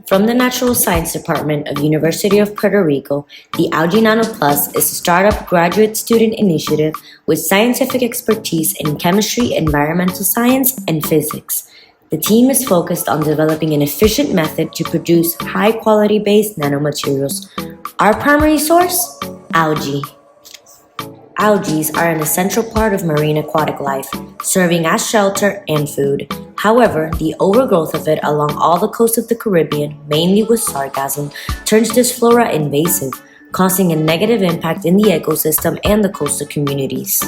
From the Natural Science Department of University of Puerto Rico, the AlgaeNano Plus is a startup graduate student initiative with scientific expertise in chemistry, environmental science, and physics. The team is focused on developing an efficient method to produce high-quality based nanomaterials. Our primary source? Algae. Algae are an essential part of marine aquatic life, serving as shelter and food. However, the overgrowth of it along all the coast of the Caribbean, mainly with sargassum, turns this flora invasive, causing a negative impact in the ecosystem and the coastal communities.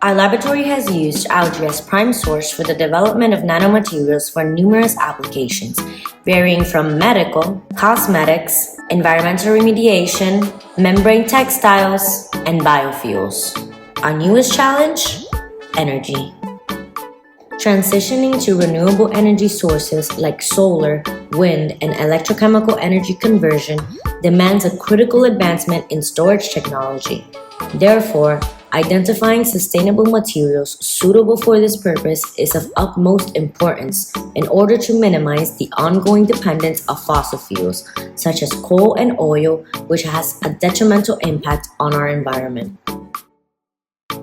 Our laboratory has used algae as prime source for the development of nanomaterials for numerous applications, varying from medical, cosmetics, environmental remediation, membrane textiles, and biofuels. Our newest challenge? Energy. Transitioning to renewable energy sources like solar, wind, and electrochemical energy conversion demands a critical advancement in storage technology. Therefore, identifying sustainable materials suitable for this purpose is of utmost importance in order to minimize the ongoing dependence of fossil fuels, such as coal and oil, which has a detrimental impact on our environment.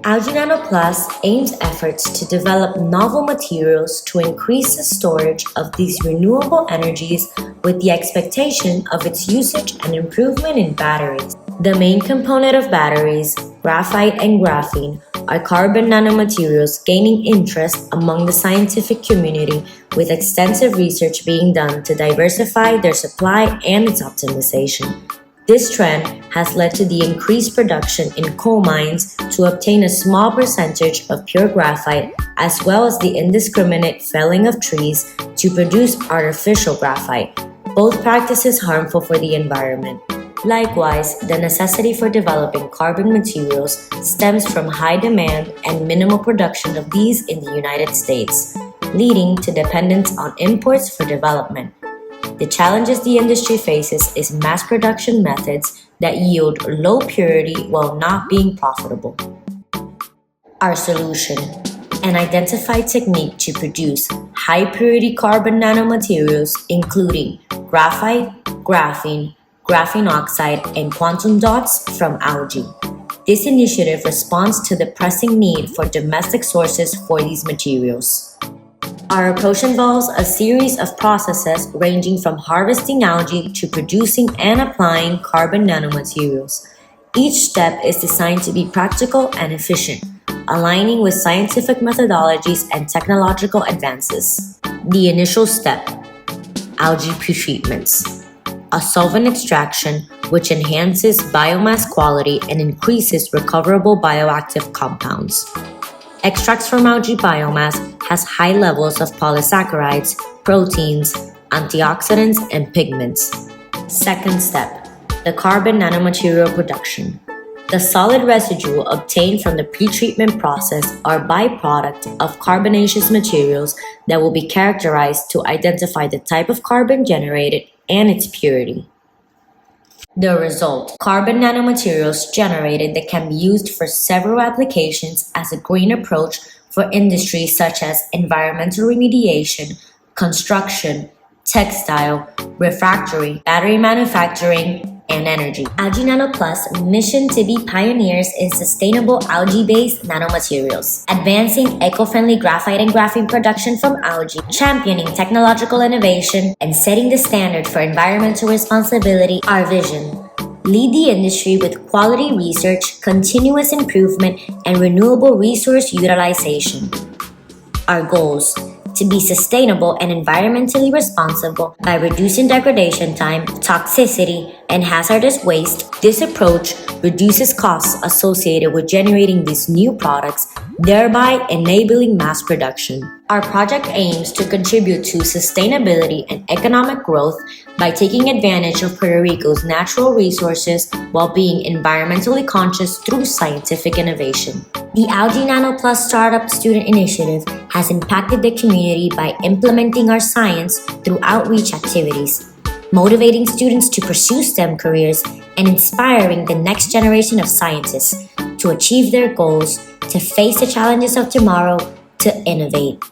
AlgaeNano Plus aims efforts to develop novel materials to increase the storage of these renewable energies with the expectation of its usage and improvement in batteries. The main component of batteries, graphite and graphene, are carbon nanomaterials gaining interest among the scientific community, with extensive research being done to diversify their supply and its optimization. This trend has led to the increased production in coal mines to obtain a small percentage of pure graphite, as well as the indiscriminate felling of trees to produce artificial graphite, both practices harmful for the environment. Likewise, the necessity for developing carbon materials stems from high demand and minimal production of these in the United States, leading to dependence on imports for development. The challenges the industry faces is mass production methods that yield low purity while not being profitable. Our solution: an identified technique to produce high purity carbon nanomaterials including graphite, graphene, graphene oxide, and quantum dots from algae. This initiative responds to the pressing need for domestic sources for these materials. Our approach involves a series of processes ranging from harvesting algae to producing and applying carbon nanomaterials. Each step is designed to be practical and efficient, aligning with scientific methodologies and technological advances. The initial step: algae pretreatments. A solvent extraction which enhances biomass quality and increases recoverable bioactive compounds. Extracts from algae biomass has high levels of polysaccharides, proteins, antioxidants, and pigments. Second step: the carbon nanomaterial production. The solid residue obtained from the pretreatment process are byproduct of carbonaceous materials that will be characterized to identify the type of carbon generated and its purity. The result: carbon nanomaterials generated that can be used for several applications as a green approach for industries such as environmental remediation, construction, textile, refractory, battery manufacturing, and energy. AlgaeNano Plus' mission to be pioneers in sustainable algae-based nanomaterials, advancing eco-friendly graphite and graphene production from algae, championing technological innovation, and setting the standard for environmental responsibility. Our vision: lead the industry with quality research, continuous improvement, and renewable resource utilization. Our goals: to be sustainable and environmentally responsible by reducing degradation time, toxicity, and hazardous waste. This approach reduces costs associated with generating these new products, thereby enabling mass production. Our project aims to contribute to sustainability and economic growth by taking advantage of Puerto Rico's natural resources while being environmentally conscious through scientific innovation. The AlgaeNano Plus Startup Student Initiative has impacted the community by implementing our science through outreach activities, motivating students to pursue STEM careers, and inspiring the next generation of scientists to achieve their goals, to face the challenges of tomorrow, to innovate.